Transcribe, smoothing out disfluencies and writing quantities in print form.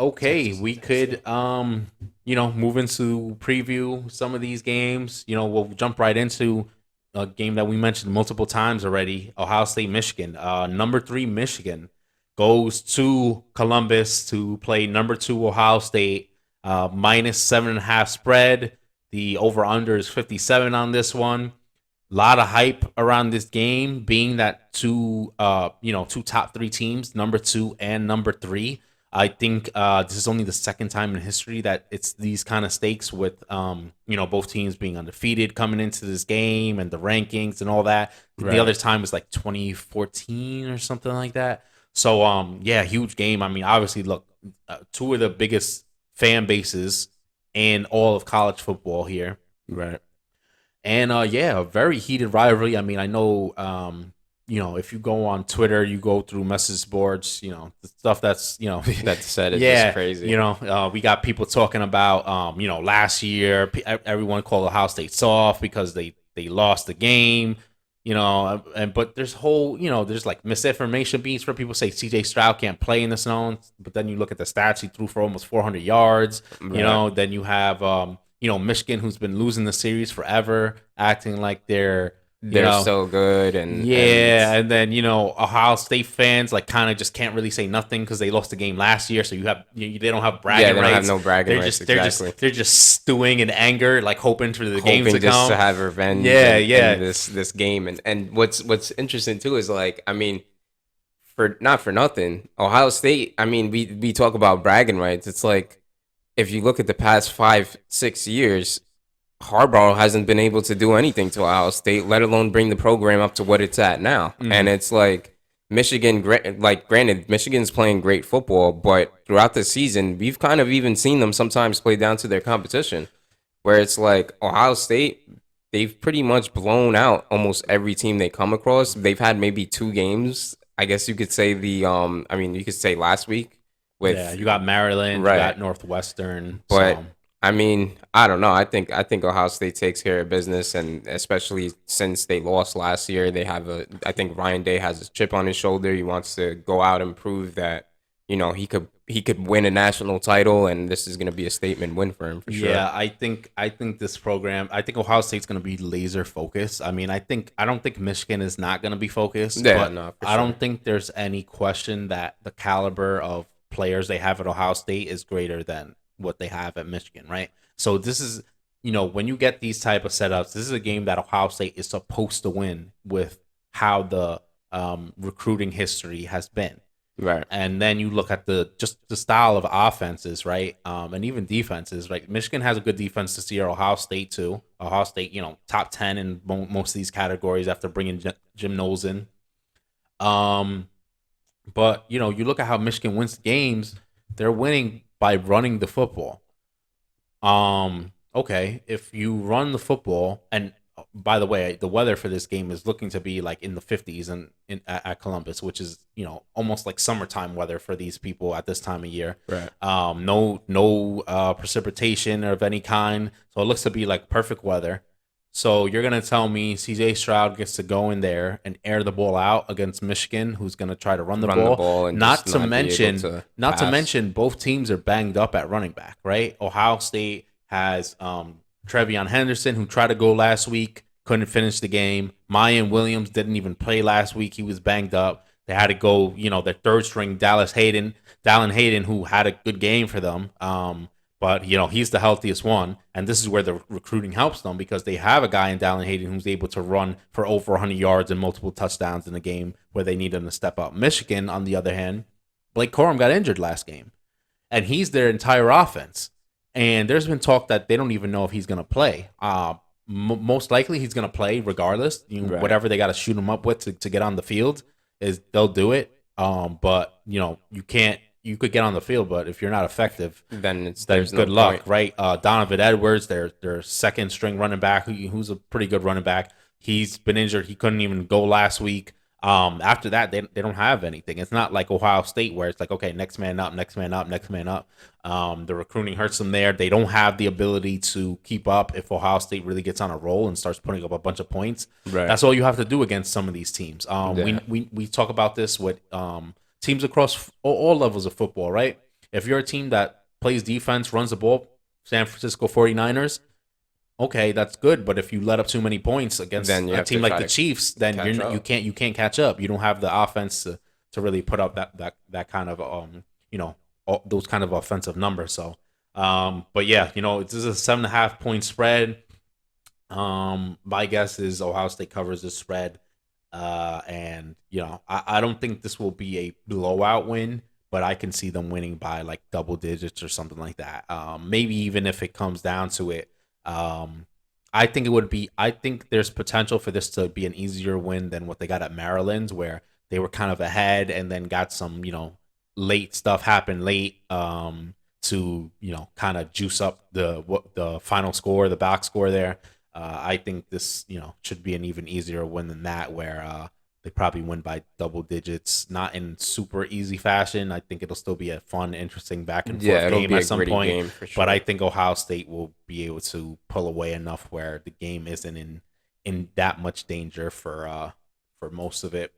Okay, we could move into preview some of these games. We'll jump right into a game that we mentioned multiple times already. Ohio State, Michigan. Number 3 Michigan goes to Columbus to play number 2 Ohio State. -7.5 spread. The over under is 57 on this one. A lot of hype around this game, being that two top 3 teams, number 2 and number 3. I think this is only the second time in history that it's these kind of stakes with both teams being undefeated coming into this game and the rankings and all that. The Right. other time was like 2014 or something like that. So yeah, huge game. I mean, obviously, look, two of the biggest fan bases in all of college football here. Right. And yeah, a very heated rivalry. I mean, I know if you go on Twitter, you go through message boards, the stuff that's That said is just yeah, crazy. we got people talking about last year everyone called Ohio State soft because they lost the game. And but there's there's like misinformation beats where people say CJ Stroud can't play in the zone, but then you look at the stats, he threw for almost 400 yards. Right. Then you have Michigan, who's been losing the series forever, acting like they're you They're know so good and yeah, and then Ohio State fans like kind of just can't really say nothing because they lost the game last year, so they don't have yeah, bragging they don't have rights. no bragging They're rights just they're exactly. just they're just stewing in anger, like hoping for the games Hoping to just to come. have revenge Yeah, and yeah, this game and what's interesting too is like I mean for not for nothing Ohio State I mean we talk about bragging rights it's like if you look at the past 5-6 years Harbaugh hasn't been able to do anything to Ohio State, let alone bring the program up to what it's at now. hmm And it's like Michigan, like granted, Michigan's playing great football, but throughout the season, we've kind of even seen them sometimes play down to their competition, where it's like Ohio State, they've pretty much blown out almost every team they come across. They've had maybe 2 games. I guess you could say I mean, you could say last week yeah. with You got Maryland, you right. got Northwestern, But so I mean, I don't know. I think Ohio State takes care of business, and especially since they lost last year, they have a. I think Ryan Day has a chip on his shoulder. He wants to go out and prove that he could win a national title, and this is going to be a statement win for him for sure. yeah. I think this program. I think Ohio State's going to be laser focused. I mean, I don't think Michigan is not going to be focused, Yeah, but no, for I sure. don't think there's any question that the caliber of players they have at Ohio State is greater than what they have at Michigan, right? So this is, when you get these type of setups, this is a game that Ohio State is supposed to win with how the recruiting history has been. Right. And then you look at the style of offenses, right? And even defenses. Right? Michigan has a good defense this year. Ohio State too. Ohio State, top 10 in most of these categories after bringing Jim Knowles in. Um, but you look at how Michigan wins games. They're winning by running the football. Okay, if you run the football, and by the way, the weather for this game is looking to be like in the 50s and at Columbus, which is almost like summertime weather for these people at this time of year. Right. No precipitation of any kind, so it looks to be like perfect weather. So you're gonna tell me CJ Stroud gets to go in there and air the ball out against Michigan, who's gonna try to run the Run the ball. ball and Not just to not be able mention, to not to pass. mention, both teams are banged up at running back. Right? Ohio State has Trevion Henderson, who tried to go last week, couldn't finish the game. Mayan Williams didn't even play last week; he was banged up. They had to go, their third string Dallin Hayden, who had a good game for them. But he's the healthiest one, and this is where the recruiting helps them because they have a guy in Dallin Hayden who's able to run for over 100 yards and multiple touchdowns in a game where they need him to step up. Michigan, on the other hand, Blake Corum got injured last game, and he's their entire offense. And there's been talk that they don't even know if he's going to play. Most likely he's going to play regardless. Right. Whatever they got to shoot him up with to get on the field is they'll do it. But you can't. You could get on the field, but if you're not effective, Then then there's no good luck, point. right? Donovan Edwards, their second string running back, who's a pretty good running back. He's been injured. He couldn't even go last week. After that, they don't have anything. It's not like Ohio State where it's like, okay, next man up, next man up, next man up. The recruiting hurts them there. They don't have the ability to keep up if Ohio State really gets on a roll and starts putting up a bunch of points. Right. That's all you have to do against some of these teams. Yeah. We talk about this with teams across all levels of football, right? If you're a team that plays defense, runs the ball, San Francisco 49ers, okay, that's good. But if you let up too many points against Then you a have to team like try the to Chiefs, then catch you up. can't catch up. You don't have the offense to really put up that kind of those kind of offensive numbers. So, but yeah, this is a 7.5 point spread. My guess is Ohio State covers the spread. And I don't think this will be a blowout win, but I can see them winning by like double digits or something like that. Maybe even if it comes down to it, I think it would be. I think there's potential for this to be an easier win than what they got at Maryland's, where they were kind of ahead and then got some late stuff happen late to kind of juice up the final score, the box score there. I think this, should be an even easier win than that, where they probably win by double digits, not in super easy fashion. I think it'll still be a fun, interesting back and Yeah, forth it'll game be at a some gritty point. game for But I sure. think Ohio State will be able to pull away enough where the game isn't in that much danger for most of it.